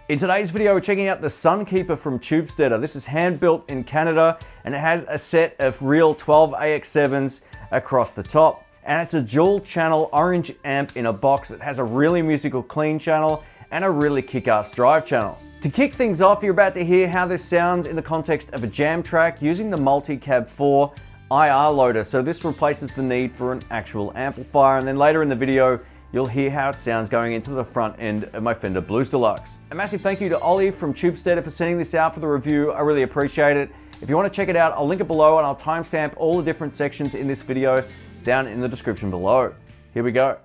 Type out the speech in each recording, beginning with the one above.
In today's video, we're checking out the Sunkeeper from Tubesteader. This is hand built in Canada and it has a set of real 12 AX7s across the top. And it's a dual channel orange amp in a box that has a really musical clean channel and a really kick-ass drive channel. To kick things off, you're about to hear how this sounds in the context of a jam track using the Multi-Cab 4 IR loader. So this replaces the need for an actual amplifier, and then later in the video, you'll hear how it sounds going into the front end of my Fender Blues Deluxe. A massive thank you to Ollie from Tubesteader for sending this out for the review. I really appreciate it. If you want to check it out, I'll link it below and I'll timestamp all the different sections in this video down in the description below. Here we go.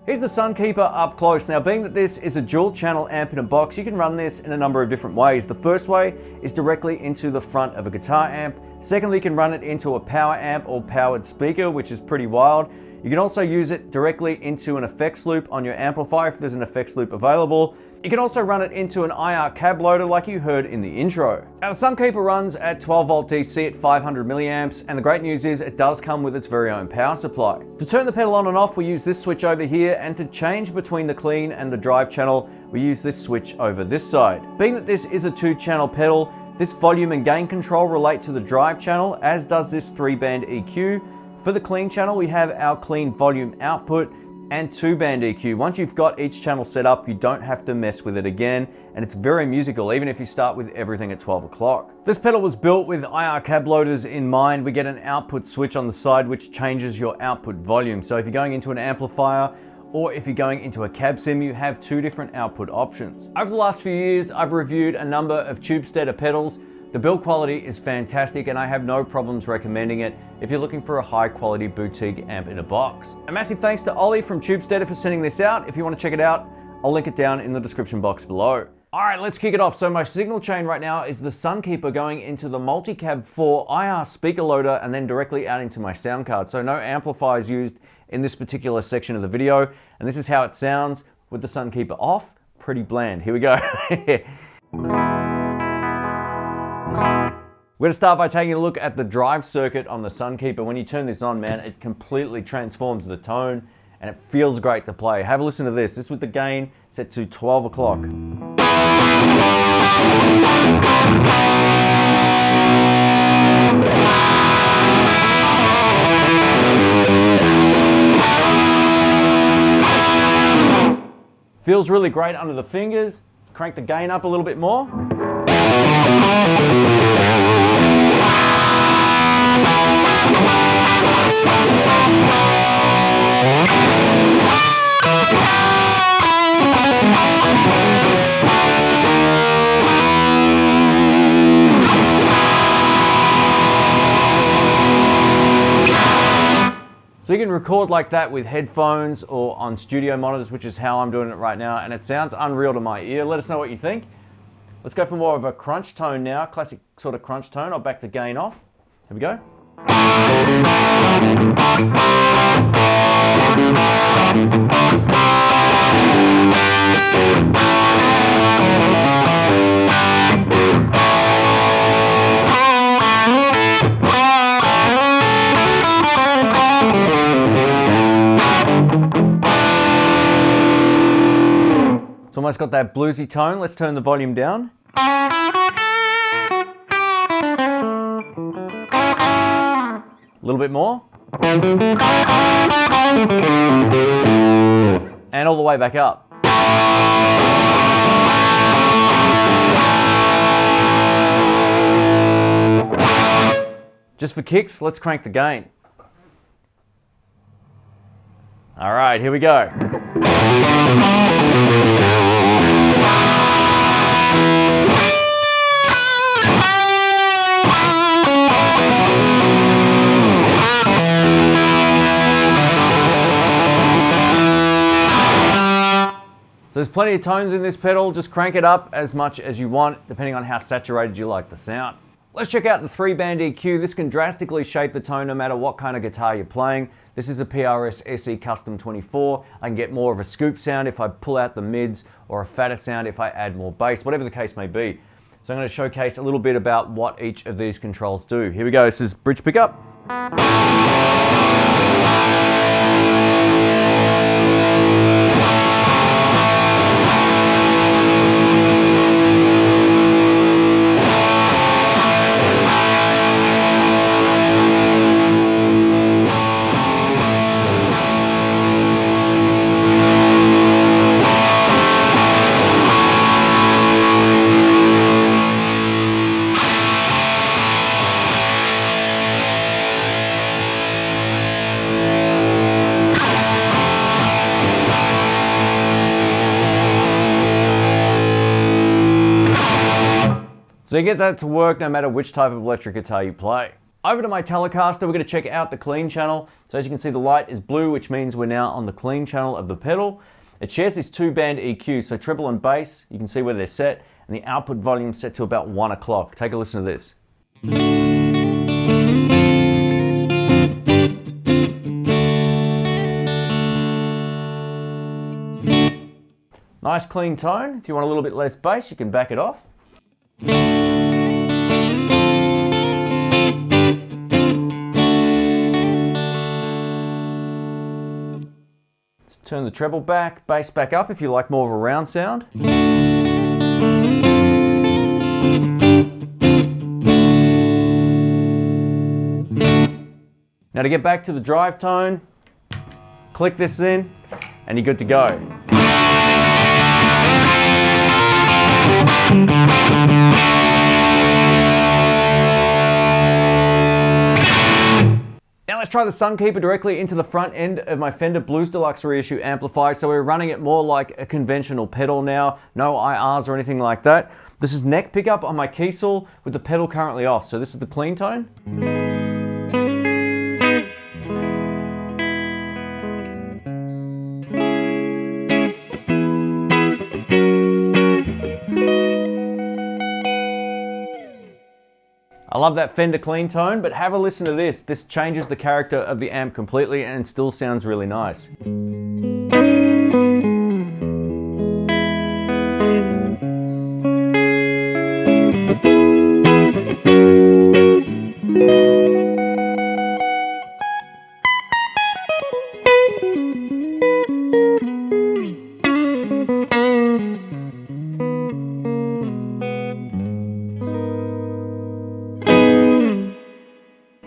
Here's the Sunkeeper up close. Now, being that this is a dual channel amp in a box, you can run this in a number of different ways. The first way is directly into the front of a guitar amp. Secondly, you can run it into a power amp or powered speaker, which is pretty wild. You can also use it directly into an effects loop on your amplifier if there's an effects loop available. You can also run it into an IR cab loader like you heard in the intro. Now, the Sunkeeper runs at 12 volt DC at 500 milliamps, and the great news is it does come with its very own power supply. To turn the pedal on and off, we use this switch over here, and to change between the clean and the drive channel, we use this switch over this side. Being that this is a 2-channel pedal, this volume and gain control relate to the drive channel, as does this 3-band EQ. For the clean channel, we have our clean volume output and 2-band EQ. Once you've got each channel set up, you don't have to mess with it again, and it's very musical, even if you start with everything at 12 o'clock. This pedal was built with IR cab loaders in mind. We get an output switch on the side which changes your output volume. So if you're going into an amplifier or if you're going into a cab sim, you have 2 different output options. Over the last few years, I've reviewed a number of Tubesteader pedals. The build quality is fantastic and I have no problems recommending it if you're looking for a high quality boutique amp in a box. A massive thanks to Ollie from Tubesteader for sending this out. If you want to check it out, I'll link it down in the description box below. All right, let's kick it off. So my signal chain right now is the Sunkeeper going into the Multi-Cab 4 IR speaker loader and then directly out into my sound card. So no amplifiers used in this particular section of the video. And this is how it sounds with the Sunkeeper off. Pretty bland. Here we go. We're going to start by taking a look at the drive circuit on the Sunkeeper. When you turn this on, man, it completely transforms the tone and it feels great to play. Have a listen to this. This is with the gain set to 12 o'clock. Feels really great under the fingers. Let's crank the gain up a little bit more. So you can record like that with headphones or on studio monitors, which is how I'm doing it right now, and it sounds unreal to my ear. Let us know what you think. Let's go for more of a crunch tone now, classic sort of crunch tone. I'll back the gain off. Here we go. It's almost got that bluesy tone. Let's turn the volume down. A little bit more. And all the way back up. Just for kicks, let's crank the gain. All right, here we go. So there's plenty of tones in this pedal. Just crank it up as much as you want, depending on how saturated you like the sound. Let's check out the 3-band EQ. This can drastically shape the tone no matter what kind of guitar you're playing. This is a PRS SE Custom 24. I can get more of a scoop sound if I pull out the mids, or a fatter sound if I add more bass, whatever the case may be. So I'm going to showcase a little bit about what each of these controls do. Here we go. This is bridge pickup. So you get that to work no matter which type of electric guitar you play. Over to my Telecaster, we're going to check out the clean channel. So as you can see, the light is blue, which means we're now on the clean channel of the pedal. It shares this 2-band EQ, so treble and bass, you can see where they're set, and the output volume set to about 1 o'clock. Take a listen to this. Nice clean tone. If you want a little bit less bass, you can back it off. Let's turn the treble back, bass back up if you like more of a round sound. Now to get back to the drive tone, click this in and you're good to go. Now let's try the Sunkeeper directly into the front end of my Fender Blues Deluxe reissue amplifier. So we're running it more like a conventional pedal now, no IRs or anything like that. This is neck pickup on my key saw with the pedal currently off. So this is the clean tone. I love that Fender clean tone, but have a listen to this. This changes the character of the amp completely and still sounds really nice.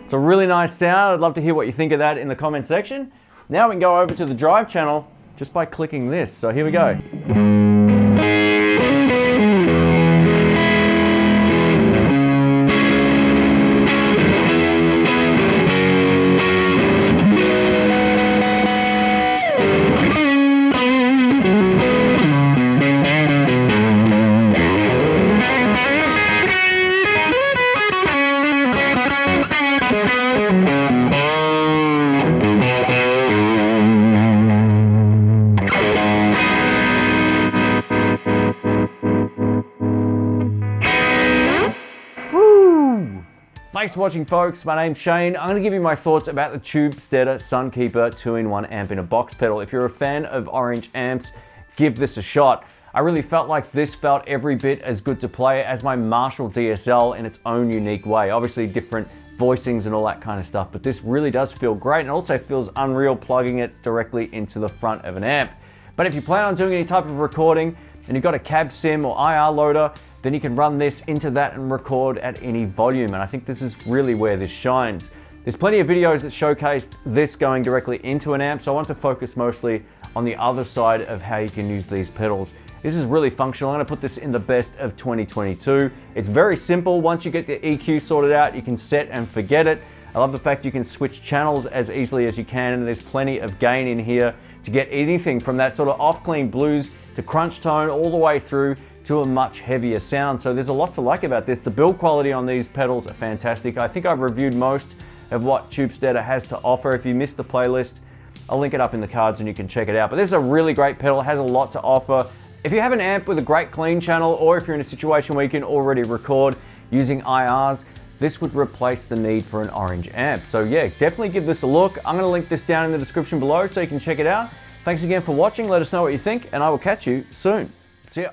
It's a really nice sound. I'd love to hear what you think of that in the comment section. Now we can go over to the drive channel just by clicking this. So here we go. Thanks for watching, folks. My name's Shane. I'm going to give you my thoughts about the Tubesteader Sunkeeper 2-in-1 amp in a box pedal. If you're a fan of Orange amps, give this a shot. I really felt like this felt every bit as good to play as my Marshall DSL in its own unique way. Obviously different voicings and all that kind of stuff, but this really does feel great, and it also feels unreal plugging it directly into the front of an amp. But if you plan on doing any type of recording and you've got a cab sim or IR loader, then you can run this into that and record at any volume, and I think this is really where this shines. There's plenty of videos that showcased this going directly into an amp, so I want to focus mostly on the other side of how you can use these pedals. This is really functional. I'm going to put this in the best of 2022. It's very simple. Once you get the EQ sorted out, you can set and forget it. I love the fact you can switch channels as easily as you can, and there's plenty of gain in here to get anything from that sort of off-clean blues to crunch tone all the way through to a much heavier sound. So there's a lot to like about this. The build quality on these pedals are fantastic. I think I've reviewed most of what Tubesteader has to offer. If you missed the playlist, I'll link it up in the cards and you can check it out. But this is a really great pedal, it has a lot to offer. If you have an amp with a great clean channel, or if you're in a situation where you can already record using IRs, this would replace the need for an Orange amp. So yeah, definitely give this a look. I'm gonna link this down in the description below so you can check it out. Thanks again for watching. Let us know what you think, and I will catch you soon. See ya.